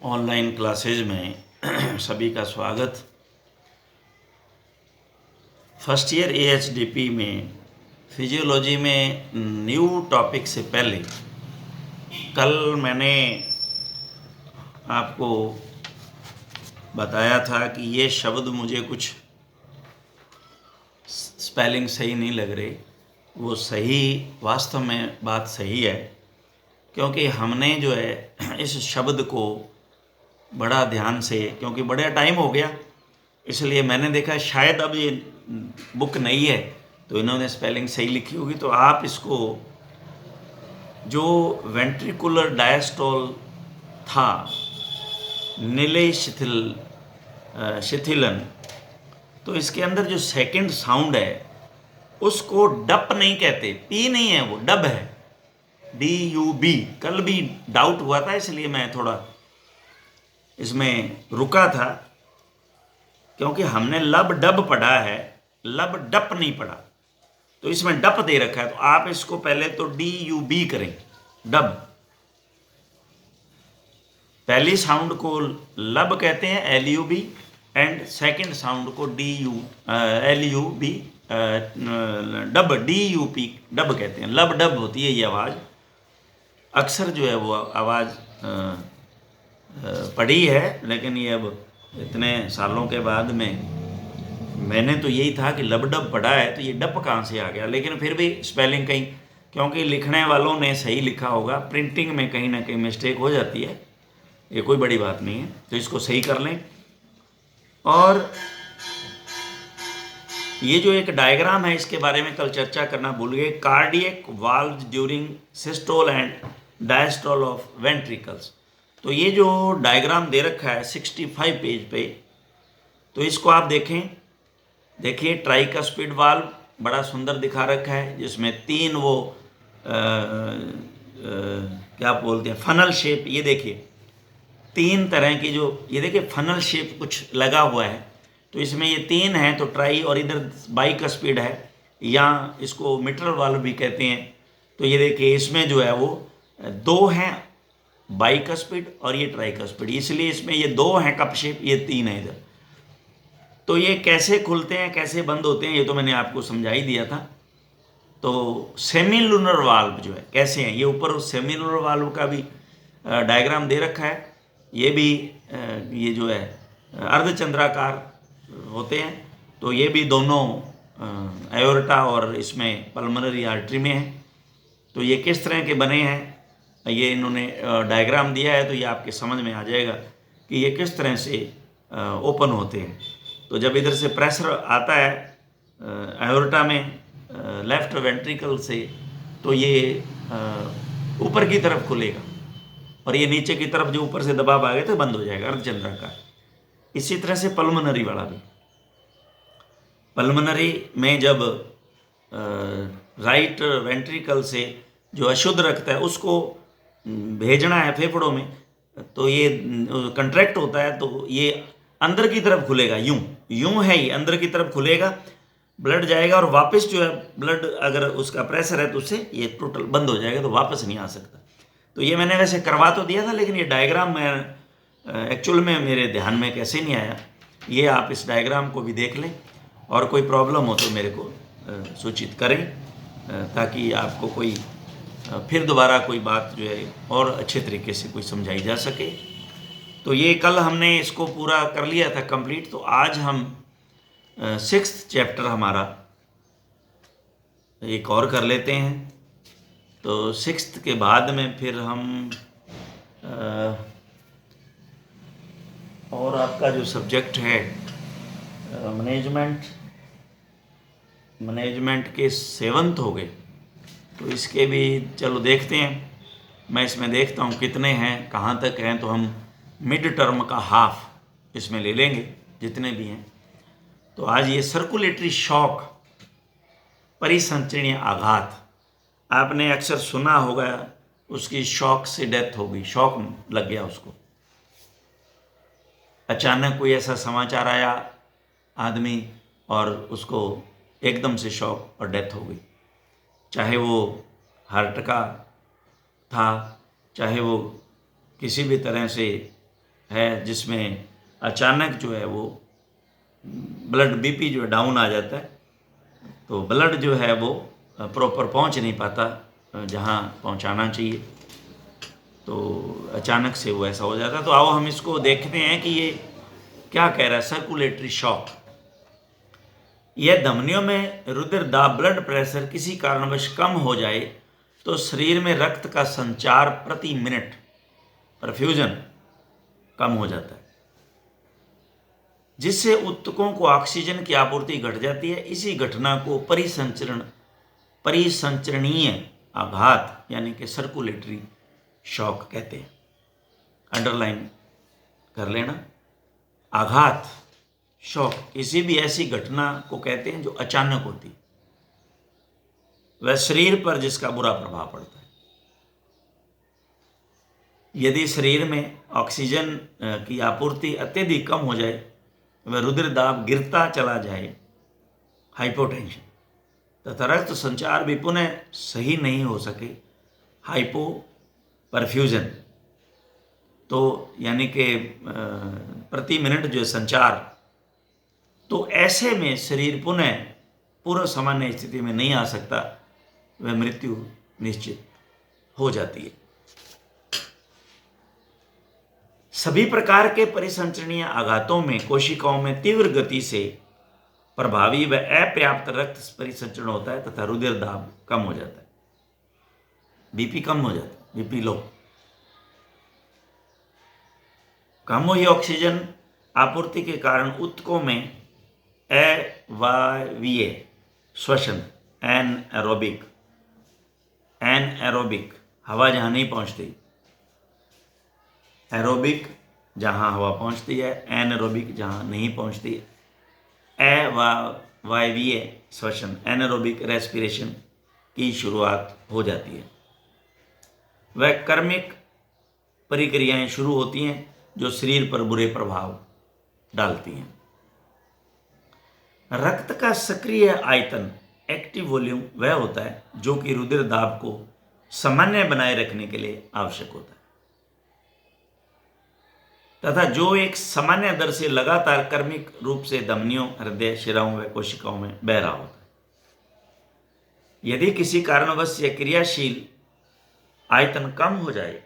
Online classes में सभी का स्वागत। फर्स्ट ईयर एएचडीपी में फिजियोलॉजी में न्यू टॉपिक से पहले कल मैंने आपको बताया था कि ये शब्द मुझे कुछ स्पेलिंग सही नहीं लग रही। वो सही, वास्तव में बात सही है, क्योंकि हमने जो है इस शब्द को बड़ा ध्यान से, क्योंकि बड़ा टाइम हो गया, इसलिए मैंने देखा शायद अब ये बुक नहीं है तो इन्होंने स्पेलिंग सही लिखी होगी। तो आप इसको, जो वेंट्रिकुलर डायस्टोल था, नीले शिथिलन, तो इसके अंदर जो सेकंड साउंड है उसको डप नहीं कहते, पी नहीं है, वो डब है, DUB। कल भी डाउट हुआ था, इसलिए मैं थोड़ा इसमें रुका था, क्योंकि हमने लब डब पढ़ा है, लब डप नहीं पढ़ा। तो इसमें डप दे रखा है, तो आप इसको पहले तो DUB करें, डब। पहली साउंड को लब कहते हैं, LUB, एंड सेकंड साउंड को LUB, डब, DUP, डब कहते हैं। लब डब होती है ये आवाज़। अक्सर जो है वो आवाज़ पढ़ी है, लेकिन ये अब इतने सालों के बाद में मैंने तो यही था कि लब डब पढ़ा है, तो ये डप कहाँ से आ गया। लेकिन फिर भी स्पेलिंग कहीं, क्योंकि लिखने वालों ने सही लिखा होगा, प्रिंटिंग में कहीं ना कहीं मिस्टेक हो जाती है, ये कोई बड़ी बात नहीं है, तो इसको सही कर लें। और ये जो एक डायग्राम है, इसके बारे में कल चर्चा करना भूल गए, cardiac valve during systole and diastole of ventricles. तो ये जो डायग्राम दे रखा है 65 पेज पे, तो इसको आप देखें। देखिए, ट्राइकस्पिड वाल्व बड़ा सुंदर दिखा रखा है, जिसमें तीन वो क्या बोलते हैं, फनल शेप। ये देखिए, तीन तरह की जो, ये देखिए फनल शेप कुछ लगा हुआ है, तो इसमें ये तीन है, तो ट्राई, और इधर बाइकस्पिड है, या इसको मिट्रल वाल्व भी कहते हैं। तो ये देखिए, इसमें जो है वो दो हैं, बाइकस्पिड और ये ट्राइकस्पिड, इसलिए इसमें ये दो हैं कप शेप, ये तीन है इधर। तो ये कैसे खुलते हैं, कैसे बंद होते हैं, ये तो मैंने आपको समझा ही दिया था। तो सेमिलुनर वाल्व जो है कैसे हैं, ये ऊपर सेमिलुनर वाल्व का भी डायग्राम दे रखा है। ये भी ये जो है अर्धचंद्राकार होते हैं, तो ये भी दोनों एओर्टा और इसमें पल्मोनरी आर्टरी में है। तो ये किस तरह के बने हैं, ये इन्होंने डायग्राम दिया है, तो ये आपके समझ में आ जाएगा कि ये किस तरह से ओपन होते हैं। तो जब इधर से प्रेशर आता है एओर्टा में लेफ्ट वेंट्रिकल से, तो ये ऊपर की तरफ खुलेगा, और ये नीचे की तरफ जो ऊपर से दबाव आ गया तो बंद हो जाएगा, अर्धचंद्राकार। इसी तरह से पल्मोनरी वाला भी, पल्मोनरी में जब राइट वेंट्रिकल से जो अशुद्ध रक्त है उसको भेजना है फेफड़ों में, तो ये कंट्रैक्ट होता है, तो ये अंदर की तरफ खुलेगा, यूं है, ये अंदर की तरफ खुलेगा, ब्लड जाएगा, और वापस जो है ब्लड, अगर उसका प्रेशर है तो उससे ये टोटल बंद हो जाएगा, तो वापस नहीं आ सकता। तो ये मैंने वैसे करवा तो दिया था, लेकिन ये डायग्राम मैं एक्चुअल में मेरे ध्यान में कैसे नहीं आया। ये आप इस डायग्राम को भी देख लें, और कोई प्रॉब्लम हो तो मेरे को सूचित करें, ताकि आपको कोई फिर दोबारा कोई बात जो है और अच्छे तरीके से कोई समझाई जा सके। तो ये कल हमने इसको पूरा कर लिया था कंप्लीट। तो आज हम 6th चैप्टर हमारा एक और कर लेते हैं। तो 6th के बाद में फिर हम और आपका जो सब्जेक्ट है मैनेजमेंट के 7th हो गए, तो इसके भी चलो देखते हैं। मैं इसमें देखता हूँ कितने हैं, कहाँ तक हैं, तो हम मिड टर्म का हाफ इसमें ले लेंगे, जितने भी हैं। तो आज ये सर्कुलेटरी शॉक, परिसंचरणीय आघात, आपने अक्सर सुना होगा, उसकी शॉक से डेथ हो गई, शॉक लग गया उसको, अचानक कोई ऐसा समाचार आया आदमी, और उसको एकदम से शॉक और डेथ हो गई। चाहे वो हार्ट का था, चाहे वो किसी भी तरह से है जिसमें अचानक जो है वो ब्लड बीपी जो है डाउन आ जाता है, तो ब्लड जो है वो प्रॉपर पहुंच नहीं पाता जहां पहुंचाना चाहिए, तो अचानक से वो ऐसा हो जाता है। तो आओ हम इसको देखते हैं कि ये क्या कह रहा है। सर्कुलेटरी शॉक, यह धमनियों में रुधिर दाब ब्लड प्रेशर किसी कारणवश कम हो जाए तो शरीर में रक्त का संचार प्रति मिनट परफ्यूजन कम हो जाता है, जिससे ऊतकों को ऑक्सीजन की आपूर्ति घट जाती है। इसी घटना को परिसंचरणीय आघात यानी कि सर्कुलेटरी शॉक कहते हैं। अंडरलाइन कर लेना, आघात शॉक किसी भी ऐसी घटना को कहते हैं जो अचानक होती है, वह शरीर पर जिसका बुरा प्रभाव पड़ता है। यदि शरीर में ऑक्सीजन की आपूर्ति अत्यधिक कम हो जाए, वह रुधिर दाब गिरता चला जाए, हाइपोटेंशन, तथा रक्त संचार भी पुनः सही नहीं हो सके, हाइपो परफ्यूजन, तो यानी कि प्रति मिनट जो संचार, तो ऐसे में शरीर पुनः पूर्व सामान्य स्थिति में नहीं आ सकता, वह मृत्यु निश्चित हो जाती है। सभी प्रकार के परिसंचरणीय आघातों में कोशिकाओं में तीव्र गति से प्रभावी व अपर्याप्त रक्त परिसंचरण होता है तथा रुधिर दाब कम हो जाता है, बीपी कम हो जाता है, बीपी लो, कम हुई ऑक्सीजन आपूर्ति के कारण ऊतकों में अवायवीय श्वसन, एनएरोबिक हवा जहां नहीं पहुंचती, एरोबिक जहां हवा पहुंचती है, एनएरोबिक जहां नहीं पहुंचती, अवायवीय श्वसन, एनएरोबिक रेस्पिरेशन की शुरुआत हो जाती है। वह कर्मिक प्रक्रियाएं शुरू होती हैं जो शरीर पर बुरे प्रभाव डालती हैं। रक्त का सक्रिय आयतन, एक्टिव वॉल्यूम, वह होता है जो कि रुधिर दाब को सामान्य बनाए रखने के लिए आवश्यक होता है तथा जो एक सामान्य दर से लगातार क्रमिक रूप से धमनियों, हृदय, शिराओं व कोशिकाओं में बह रहा होता है। यदि किसी कारणवश यह क्रियाशील आयतन कम हो जाए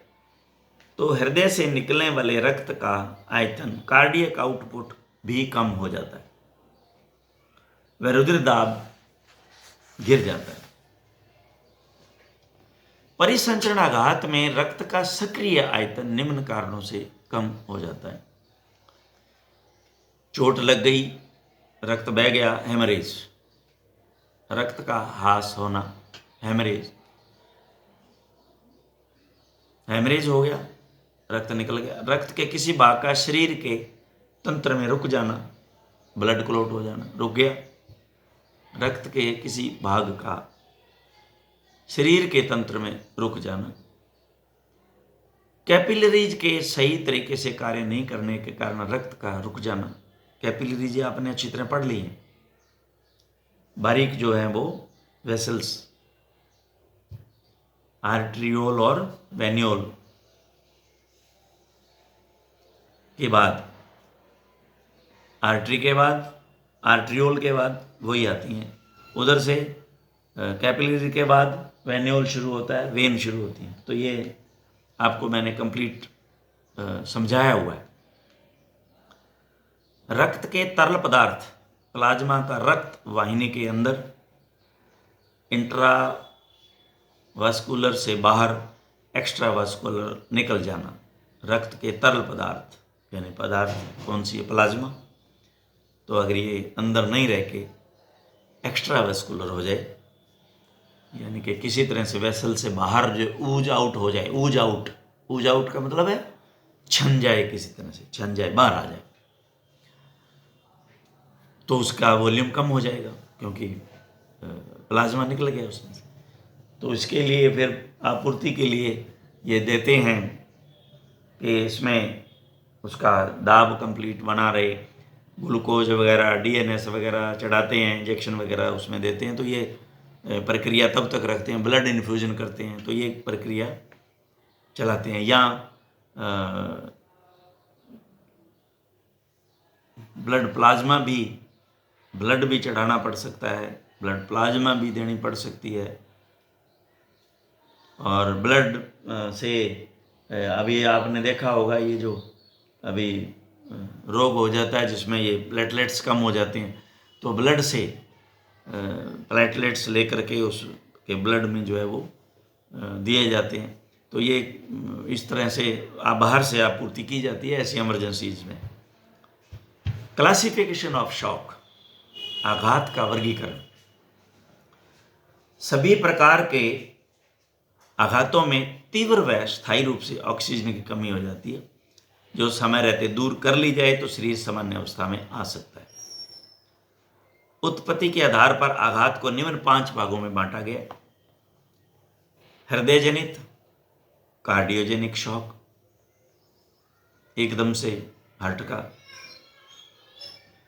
तो हृदय से निकलने वाले रक्त का आयतन, कार्डियक आउटपुट भी कम हो जाता है, वह रुधिर दाब गिर जाता है। परिसंचरण आघात में रक्त का सक्रिय आयतन निम्न कारणों से कम हो जाता है। चोट लग गई, रक्त बह गया, हेमरेज, रक्त का ह्रास होना, हेमरेज, हेमरेज हो गया, रक्त निकल गया, रक्त के किसी भाग का शरीर के तंत्र में रुक जाना, ब्लड क्लॉट हो जाना, रुक गया, रक्त के किसी भाग का शरीर के तंत्र में रुक जाना, कैपिलरीज के सही तरीके से कार्य नहीं करने के कारण रक्त का रुक जाना। कैपिलरीज आपने अच्छी तरह पढ़ ली है, बारीक जो है वो वेसल्स, आर्ट्रियोल और वेन्योल के बाद, आर्टरी के बाद, आर्ट्रियोल के बाद वही आती हैं, उधर से कैपिलरी के बाद वेन्योल शुरू होता है, वेन शुरू होती हैं। तो ये आपको मैंने कंप्लीट समझाया हुआ है। रक्त के तरल पदार्थ, प्लाज्मा का रक्त वाहिनी के अंदर, इंट्रावास्कुलर से बाहर एक्स्ट्रावास्कुलर निकल जाना। रक्त के तरल पदार्थ यानी पदार्थ कौन सी है? प्लाज्मा। तो अगर ये अंदर नहीं रह के एक्स्ट्रावास्कुलर हो जाए, यानी कि किसी तरह से वेसल से बाहर जो ऊज आउट हो जाए, ऊज आउट का मतलब है छन जाए, किसी तरह से छन जाए, बाहर आ जाए, तो उसका वॉल्यूम कम हो जाएगा क्योंकि प्लाज्मा निकल गया उसमें से। तो इसके लिए फिर आपूर्ति के लिए ये देते हैं कि इसमें उसका दाब कंप्लीट बना रहे, ग्लूकोज वगैरह, डीएनएस वगैरह चढ़ाते हैं, इंजेक्शन वगैरह उसमें देते हैं। तो ये प्रक्रिया तब तक रखते हैं, ब्लड इन्फ्यूजन करते हैं, तो ये प्रक्रिया चलाते हैं। या ब्लड प्लाज्मा भी, ब्लड भी चढ़ाना पड़ सकता है, ब्लड प्लाज्मा भी देनी पड़ सकती है। और ब्लड से अभी आपने देखा होगा ये जो अभी रोग हो जाता है जिसमें ये प्लेटलेट्स कम हो जाते हैं, तो ब्लड से प्लेटलेट्स लेकर के उसके ब्लड में जो है वो दिए जाते हैं। तो ये इस तरह से बाहर से आपूर्ति की जाती है ऐसी इमरजेंसीज में। क्लासिफिकेशन ऑफ शॉक, आघात का वर्गीकरण। सभी प्रकार के आघातों में तीव्र व स्थायी रूप से ऑक्सीजन की कमी हो जाती है, जो समय रहते दूर कर ली जाए तो शरीर सामान्य अवस्था में आ सकता है। उत्पत्ति के आधार पर आघात को निम्न 5 भागों में बांटा गया: हृदय जनित, कार्डियोजेनिक शॉक, एकदम से हार्ट का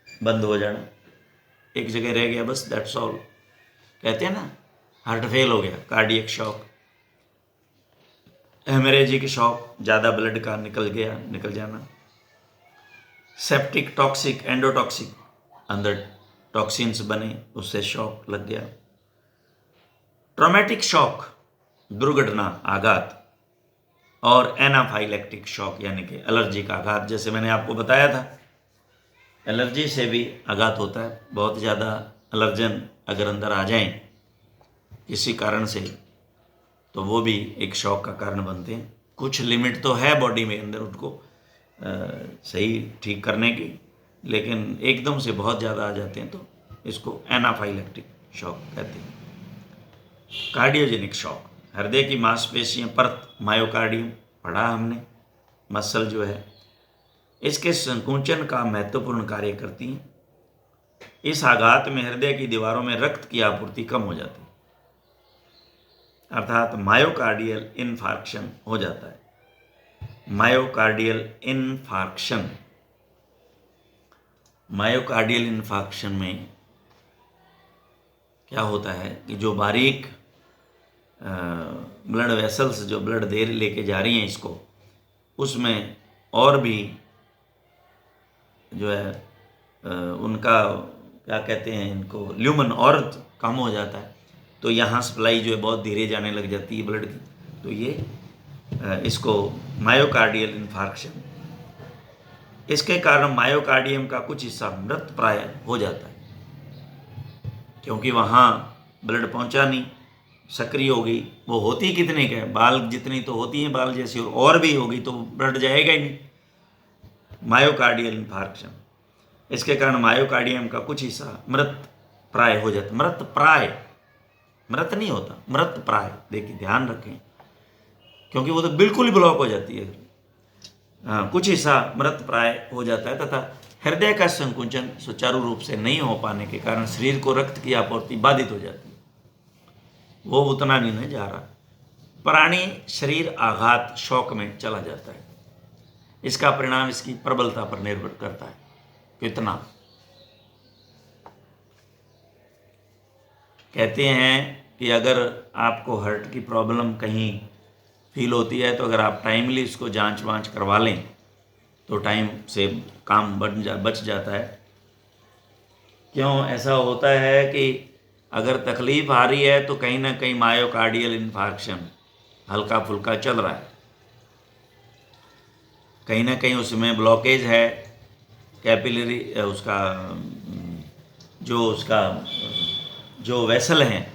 बंद हो जाना, एक जगह रह गया बस, दैट्स ऑल, कहते हैं ना हार्ट फेल हो गया, कार्डियक शॉक। हेमरेजिक शॉक, ज़्यादा ब्लड का निकल जाना। सेप्टिक, टॉक्सिक, एंडोटॉक्सिक, अंदर टॉक्सिन्स बने, उससे शॉक लग गया। ट्रॉमेटिक शॉक, दुर्घटना, आघात। और एनाफाइलेक्टिक शॉक यानी कि एलर्जी का आघात, जैसे मैंने आपको बताया था एलर्जी से भी आघात होता है। बहुत ज़्यादा एलर्जन अगर अंदर आ जाएं किसी कारण से तो वो भी एक शॉक का कारण बनते हैं। कुछ लिमिट तो है बॉडी में अंदर उनको सही ठीक करने की, लेकिन एकदम से बहुत ज़्यादा आ जाते हैं तो इसको एनाफाइलेक्टिक शॉक कहते हैं। कार्डियोजेनिक शॉक, हृदय की मांसपेशियां परत, मायोकार्डियम पढ़ा हमने, मसल जो है, इसके संकुचन का महत्वपूर्ण कार्य करती हैं। इस आघात में हृदय की दीवारों में रक्त की आपूर्ति कम हो जाती है, अर्थात मायोकार्डियल इन्फार्क्शन हो जाता है। मायोकार्डियल इन्फार्क्शन, मायोकार्डियल इन्फार्क्शन में क्या होता है कि जो बारीक ब्लड वेसल्स जो ब्लड दे लेके जा रही हैं इसको, उसमें और भी जो है उनका क्या कहते हैं इनको, ल्यूमन और कम हो जाता है, तो यहाँ सप्लाई जो है बहुत धीरे जाने लग जाती है ब्लड की, तो ये इसको मायोकार्डियल इन्फार्क्शन। इसके कारण मायोकार्डियम का कुछ हिस्सा मृत प्राय हो जाता है, क्योंकि वहाँ ब्लड पहुँचा नहीं, सक्रिय हो गई। वो होती कितने का है, बाल जितनी तो होती हैं बाल जैसी, और भी होगी तो ब्लड जाएगा ही नहीं। मायोकार्डियल इन्फार्क्शन, इसके कारण मायोकार्डियम का कुछ हिस्सा मृत प्राय हो जाता है। मृत प्राय, मृत नहीं होता, मृत प्राय, देखिए ध्यान रखें, क्योंकि वो तो बिल्कुल ही ब्लॉक हो जाती है। हाँ, कुछ हिस्सा मृत प्राय हो जाता है तथा हृदय का संकुचन सुचारू रूप से नहीं हो पाने के कारण शरीर को रक्त की आपूर्ति बाधित हो जाती है, वो उतना नहीं जा रहा, प्राणी शरीर आघात शॉक में चला जाता है। इसका परिणाम इसकी प्रबलता पर निर्भर करता है, कितना। कहते हैं कि अगर आपको हार्ट की प्रॉब्लम कहीं फील होती है तो अगर आप टाइमली इसको जांच वांच करवा लें तो टाइम से काम बच जाता है। क्यों ऐसा होता है कि अगर तकलीफ आ रही है तो कहीं ना कहीं मायोकार्डियल इन्फार्क्शन हल्का फुल्का चल रहा है, कहीं ना कहीं उसमें ब्लॉकेज है, कैपिलरी उसका जो वेसल हैं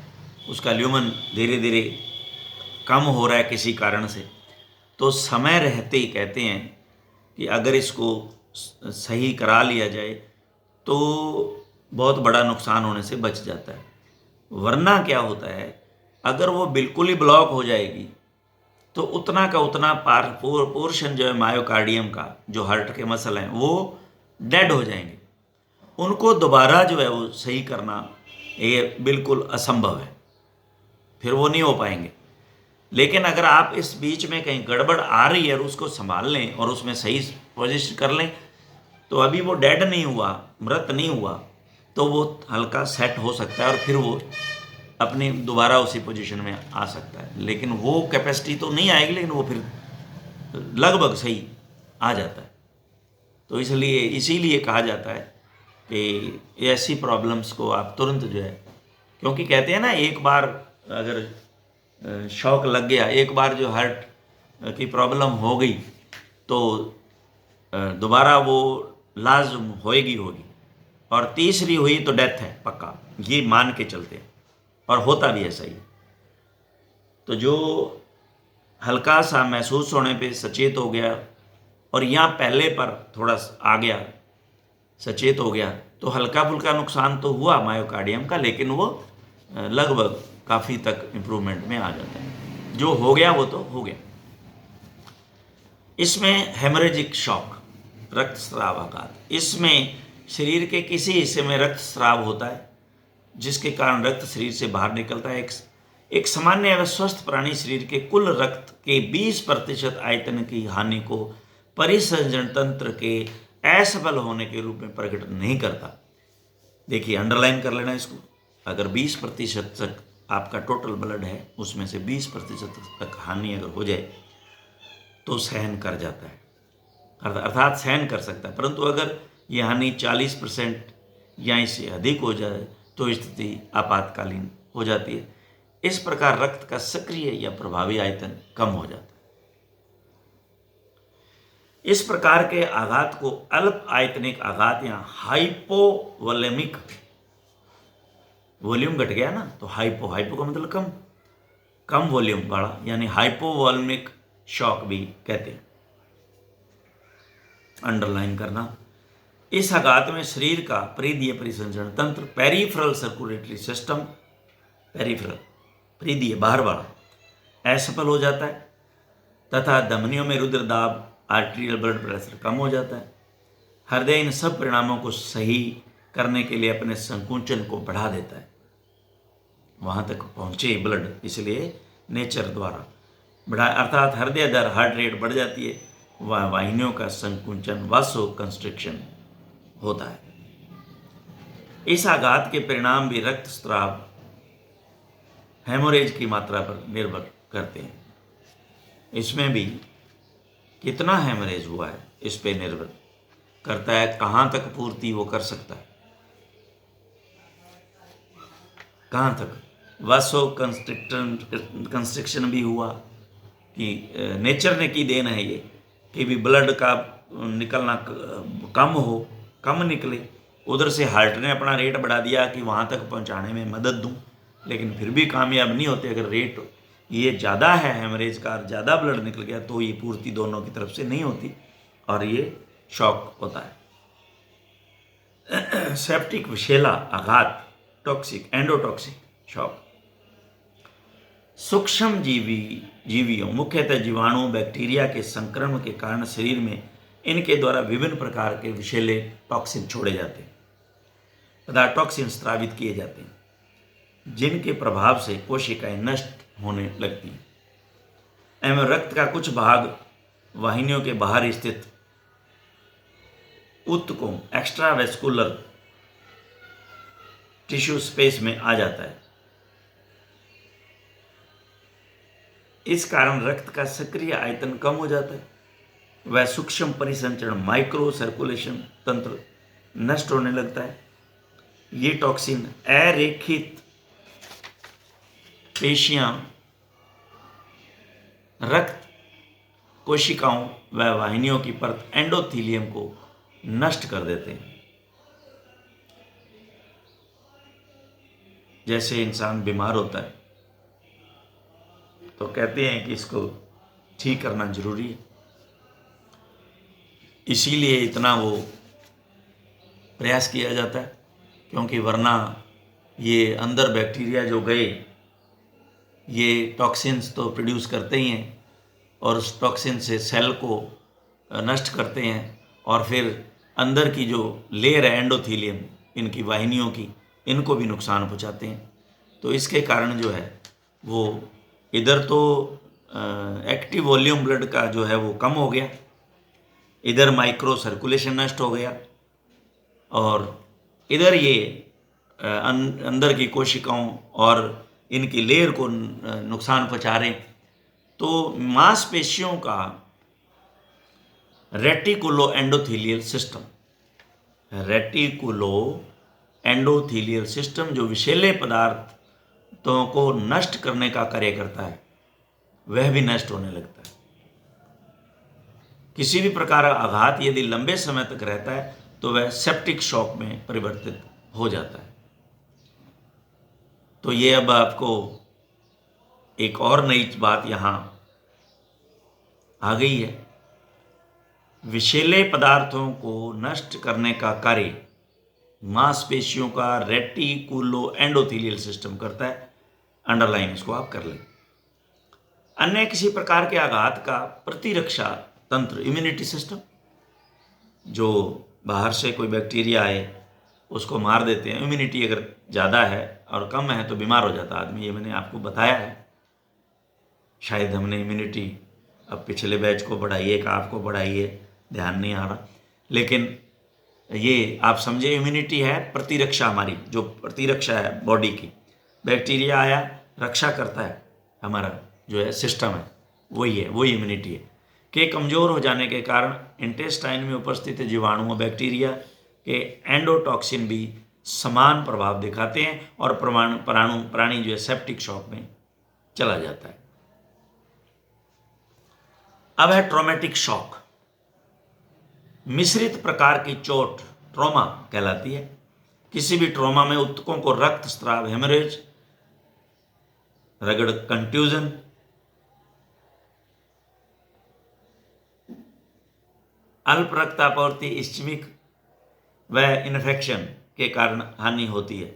उसका ल्यूमन धीरे धीरे कम हो रहा है किसी कारण से। तो समय रहते ही कहते हैं कि अगर इसको सही करा लिया जाए तो बहुत बड़ा नुकसान होने से बच जाता है। वरना क्या होता है, अगर वो बिल्कुल ही ब्लॉक हो जाएगी तो उतना का उतना पोर्शन जो है मायोकार्डियम का, जो हार्ट के मसल हैं, वो डेड हो जाएंगे। उनको दोबारा जो है वो सही करना ये बिल्कुल असंभव है, फिर वो नहीं हो पाएंगे। लेकिन अगर आप इस बीच में कहीं गड़बड़ आ रही है और उसको संभाल लें और उसमें सही पोजीशन कर लें तो अभी वो डेड नहीं हुआ, मृत नहीं हुआ, तो वो हल्का सेट हो सकता है और फिर वो अपनी दोबारा उसी पोजीशन में आ सकता है। लेकिन वो कैपेसिटी तो नहीं आएगी, लेकिन वो फिर लगभग सही आ जाता है। तो इसलिए इसीलिए कहा जाता है कि ऐसी प्रॉब्लम्स को आप तुरंत जो है, क्योंकि कहते हैं ना एक बार अगर शॉक लग गया, एक बार जो हार्ट की प्रॉब्लम हो गई तो दोबारा वो लाजम होएगी होगी, और तीसरी हुई तो डेथ है पक्का, ये मान के चलते हैं और होता भी ऐसा ही। तो जो हल्का सा महसूस होने पे सचेत हो गया और यहाँ पहले पर थोड़ा आ गया, सचेत हो गया, तो हल्का फुल्का नुकसान तो हुआ मायोकार्डियम का, लेकिन वो लगभग काफ़ी तक इम्प्रूवमेंट में आ जाता है। जो हो गया वो तो हो गया। इसमें हेमरेजिक शॉक, रक्तस्राव आघात, इसमें शरीर के किसी हिस्से में रक्तस्राव होता है जिसके कारण रक्त शरीर से बाहर निकलता है। एक सामान्य व स्वस्थ प्राणी शरीर के कुल रक्त के 20% आयतन की हानि को परिसंचरण तंत्र के असफल होने के रूप में प्रकट नहीं करता। देखिए, अंडरलाइन कर लेना इसको। अगर 20% तक आपका टोटल ब्लड है, उसमें से 20% तक हानि अगर हो जाए तो सहन कर जाता है, अर्थात सहन कर सकता है। परंतु अगर ये हानि 40% या इससे अधिक हो जाए तो स्थिति आपातकालीन हो जाती है। इस प्रकार रक्त का सक्रिय या प्रभावी आयतन कम हो जाता है। इस प्रकार के आघात को अल्प आयतनिक आघात या हाइपोवोलेमिक, वॉल्यूम घट गया ना तो हाइपो का मतलब कम वॉल्यूम वाला, यानी हाइपोवोलेमिक शॉक भी कहते हैं। अंडरलाइन करना। इस आघात में शरीर का परिधीय परिसंचरण तंत्र, पेरिफेरल सर्कुलेटरी सिस्टम, पेरिफेरल परिधीय बाहर वाला, असफल हो जाता है तथा धमनियों में रुधिर दाब, आर्टेरियल ब्लड प्रेशर कम हो जाता है। हृदय इन सब परिणामों को सही करने के लिए अपने संकुचन को बढ़ा देता है, वहां तक पहुंचे ब्लड, इसलिए नेचर द्वारा बढ़ा, अर्थात हृदय दर, हार्ट रेट बढ़ जाती है, वाहिनियों का संकुचन, वासो कंस्ट्रिक्शन होता है। इस आघात के परिणाम भी रक्तस्राव, हेमोरेज की मात्रा पर निर्भर करते हैं। इसमें भी कितना हेमरेज हुआ है इस पे निर्भर करता है, कहाँ तक पूर्ति वो कर सकता है, कहाँ तक। वासो कंस्ट्रिक्शन भी हुआ कि नेचर ने की देन है ये, कि भी ब्लड का निकलना कम निकले। उधर से हार्ट ने अपना रेट बढ़ा दिया कि वहाँ तक पहुँचाने में मदद दूँ, लेकिन फिर भी कामयाब नहीं होते। अगर रेट ये ज़्यादा है हेमरेज का, ज़्यादा ब्लड निकल गया तो ये पूर्ति दोनों की तरफ से नहीं होती और ये शॉक होता है। सेप्टिक विषैला आघात, टॉक्सिक, एंडोटॉक्सिक शॉक। सूक्ष्म जीवियों, मुख्यतः जीवाणु, बैक्टीरिया के संक्रमण के कारण शरीर में इनके द्वारा विभिन्न प्रकार के विषैले टॉक्सिन छोड़े जाते हैं तथा टॉक्सिन स्रावित किए जाते हैं, जिनके प्रभाव से कोशिकाएं नष्ट होने लगती हैं एवं रक्त का कुछ भाग वाहिनियों के बाहर स्थित ऊतकों, एक्स्ट्रावेस्कुलर टिश्यू स्पेस में आ जाता है। इस कारण रक्त का सक्रिय आयतन कम हो जाता है, वह सूक्ष्म परिसंचरण, माइक्रो सर्कुलेशन तंत्र नष्ट होने लगता है। ये टॉक्सिन अरेखित पेशियां, रक्त कोशिकाओं व वाहिनियों की परत एंडोथीलियम को नष्ट कर देते हैं। जैसे इंसान बीमार होता है तो कहते हैं कि इसको ठीक करना जरूरी है, इसीलिए इतना वो प्रयास किया जाता है, क्योंकि वरना ये अंदर बैक्टीरिया जो गए ये टॉक्सिन्स तो प्रोड्यूस करते ही हैं और उस टॉक्सिन से सेल को नष्ट करते हैं और फिर अंदर की जो लेयर है एंडोथीलियम, इनकी वाहिनियों की, इनको भी नुकसान पहुंचाते हैं। तो इसके कारण जो है वो इधर तो एक्टिव वॉल्यूम ब्लड का जो है वो कम हो गया, इधर माइक्रो सर्कुलेशन नष्ट हो गया और इधर ये अंदर की कोशिकाओं और इनकी लेयर को नुकसान पहुंचा रहे। तो मांसपेशियों का reticulo endothelial system. Reticulo endothelial system जो विषैले पदार्थों को नष्ट करने का कार्य करता है, वह भी नष्ट होने लगता है। किसी भी प्रकार का आघात यदि लंबे समय तक रहता है तो वह सेप्टिक शॉक में परिवर्तित हो जाता है। तो ये अब आपको एक और नई बात यहां आ गई है। विषैले पदार्थों को नष्ट करने का कार्य मांसपेशियों का रेटिकुलो एंडोथीलियल सिस्टम करता है। अंडरलाइन इसको आप कर लें। अन्य किसी प्रकार के आघात का प्रतिरक्षा तंत्र, इम्यूनिटी सिस्टम, जो बाहर से कोई बैक्टीरिया आए उसको मार देते हैं। इम्यूनिटी अगर ज़्यादा है और कम है तो बीमार हो जाता आदमी, ये मैंने आपको बताया है। शायद हमने इम्यूनिटी अब पिछले बैच को बढ़ाइए का आपको बढ़ाइए, ध्यान नहीं आ रहा, लेकिन ये आप समझे इम्यूनिटी है प्रतिरक्षा, हमारी जो प्रतिरक्षा है बॉडी की। बैक्टीरिया आया रक्षा करता है, हमारा जो है सिस्टम है वही है, वही इम्यूनिटी है। के कमज़ोर हो जाने के कारण इंटेस्टाइन में उपस्थित जीवाणुओं बैक्टीरिया के एंडोटॉक्सिन भी समान प्रभाव दिखाते हैं और प्राणी जो है सेप्टिक शॉक में चला जाता है। अब है ट्रॉमेटिक शॉक। मिश्रित प्रकार की चोट ट्रॉमा कहलाती है। किसी भी ट्रॉमा में ऊतकों को रक्तस्राव, हेमरेज, रगड़, कंट्यूजन, अल्प रक्तापूर्ति, इस्चमिक व इन्फेक्शन के कारण हानि होती है।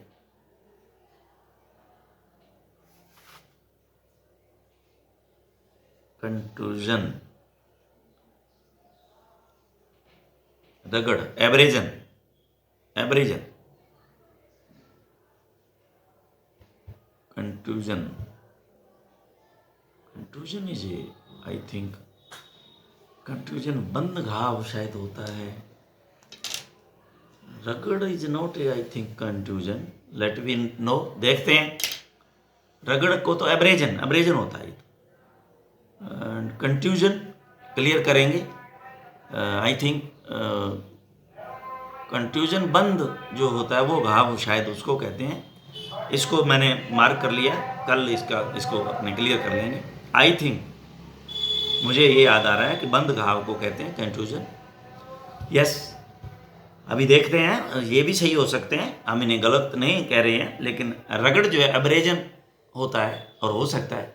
कंट्यूजन, रगड़, abrasion, contusion is I think contusion बंद घाव शायद होता है। रगड़ is not I think contusion, let we know, देखते हैं। रगड़ को तो एब्रेजन होता है। कंट्यूजन क्लियर करेंगे। आई थिंक कंट्यूजन बंद जो होता है वो घाव शायद उसको कहते हैं। इसको मैंने मार्क कर लिया, कल इसको अपने क्लियर कर लेंगे। आई थिंक मुझे ये याद आ रहा है कि बंद घाव को कहते हैं कंट्यूजन। यस, अभी देखते हैं, ये भी सही हो सकते हैं, हम इन्हें गलत नहीं कह रहे हैं, लेकिन रगड़ जो है एब्रेजन होता है और हो सकता है,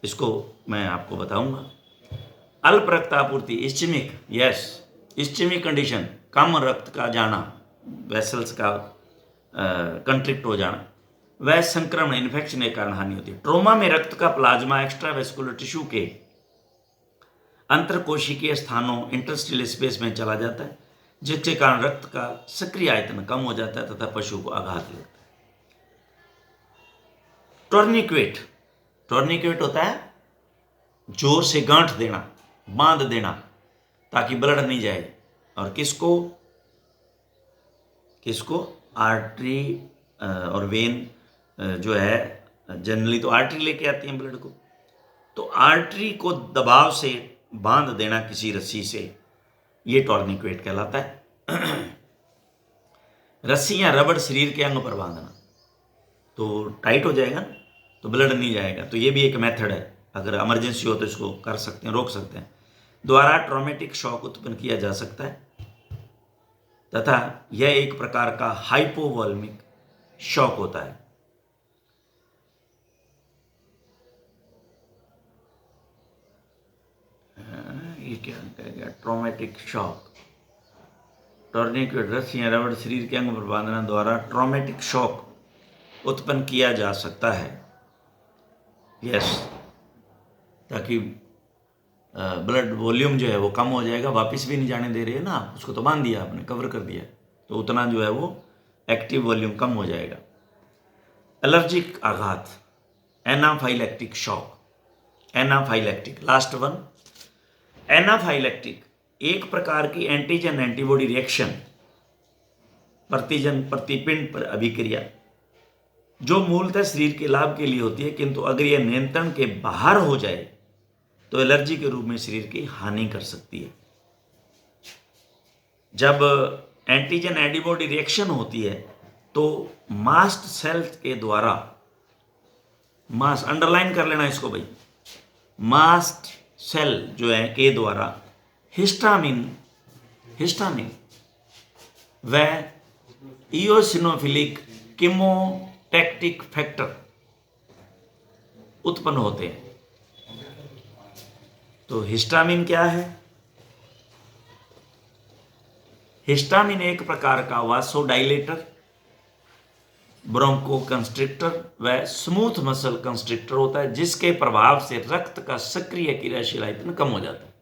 इसको मैं आपको बताऊंगा। अल्प रक्तापूर्ति, इस्चमिक, यस, इस्चमिक कंडीशन, कम रक्त का जाना, वेसल्स का कंट्रिक्ट हो जाना, वह संक्रमण, इन्फेक्शन के कारण हानि होती है। ट्रोमा में रक्त का प्लाज्मा एक्स्ट्रा वेस्कुलर टिश्यू के अंतरकोशिकीय स्थानों, इंटरस्टिशियल स्पेस में चला जाता है, जिसके कारण रक्त का सक्रिय आयतन कम हो जाता है तथा पशु को आघात लगता है। टॉर्निक्वेट होता है जोर से गांठ देना, बांध देना ताकि ब्लड नहीं जाए। और किसको आर्टरी और वेन जो है, जनरली तो आर्टरी लेके आती हैं ब्लड को, तो आर्टरी को दबाव से बांध देना किसी रस्सी से, ये टॉर्निक्वेट कहलाता है। रस्सी या रबड़ शरीर के अंग पर बांधना, तो टाइट हो जाएगा ना, तो ब्लड नहीं जाएगा। तो ये भी एक मेथड है, अगर इमरजेंसी हो तो इसको कर सकते हैं, रोक सकते हैं। द्वारा ट्रॉमेटिक शॉक उत्पन्न किया जा सकता है तथा यह एक प्रकार का हाइपोवॉल्मिक शॉक होता है। ये क्या कह गया, ट्रॉमेटिक शॉक, टॉर्निक्वेट, रस्सी या रबड़ शरीर के अंग पर बांधना द्वारा ट्रॉमेटिक शॉक उत्पन्न किया जा सकता है। यस, ताकि ब्लड वॉल्यूम जो है वो कम हो जाएगा, वापस भी नहीं जाने दे रहे हैं ना, उसको तो बांध दिया आपने, कवर कर दिया, तो उतना जो है वो एक्टिव वॉल्यूम कम हो जाएगा। एलर्जिक आघात, anaphylactic shock, anaphylactic, last one. Anaphylactic एक प्रकार की एंटीजन एंटीबॉडी रिएक्शन, प्रतिपिंड पर अभिक्रिया, जो मूलतः शरीर के लाभ के लिए होती है, किंतु अगर यह नियंत्रण के बाहर हो जाए तो एलर्जी के रूप में शरीर की हानि कर सकती है। जब एंटीजन एंटीबॉडी रिएक्शन होती है तो मास्ट सेल के द्वारा, मास्ट अंडरलाइन कर लेना इसको भाई, मास्ट सेल जो है के द्वारा हिस्टामिन व इओसिनोफिलिक कीमोटैक्टिक फैक्टर उत्पन्न होते हैं। तो हिस्टामिन क्या है? हिस्टामिन एक प्रकार का वासोडाइलेटर, ब्रोंको कंस्ट्रिक्टर व स्मूथ मसल कंस्ट्रिक्टर होता है, जिसके प्रभाव से रक्त का सक्रिय क्रियाशीलापन कम हो जाता है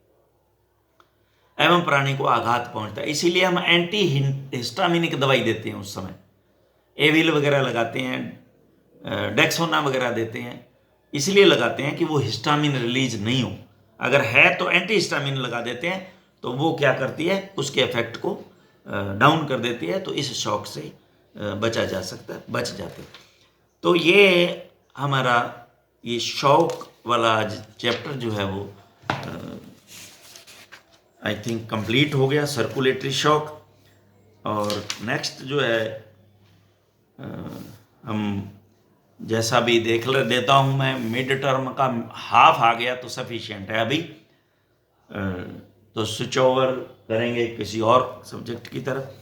एवं प्राणी को आघात पहुंचता है। इसीलिए हम एंटी हिस्टामिनिक दवाई देते हैं उस समय, एविल वगैरह लगाते हैं, डेक्सोना वगैरह देते हैं, इसलिए लगाते हैं कि वो हिस्टामिन रिलीज नहीं हो। अगर है तो एंटी हिस्टामिन लगा देते हैं, तो वो क्या करती है, उसके इफेक्ट को डाउन कर देती है, तो इस शॉक से बचा जा सकता है, बच जाते हैं। तो ये हमारा ये शॉक वाला चैप्टर जो है वो आई थिंक कंप्लीट हो गया, सर्कुलेटरी शॉक। और नेक्स्ट जो है हम जैसा भी देता हूँ मैं, मिड टर्म का हाफ आ गया तो सफिशिएंट है अभी, तो स्विच ओवर करेंगे किसी और सब्जेक्ट की तरफ।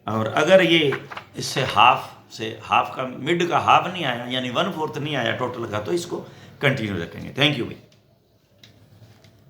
और अगर ये इससे हाफ का मिड का हाफ नहीं आया, यानी 1/4 नहीं आया टोटल का, तो इसको कंटिन्यू रखेंगे। थैंक यू भाई।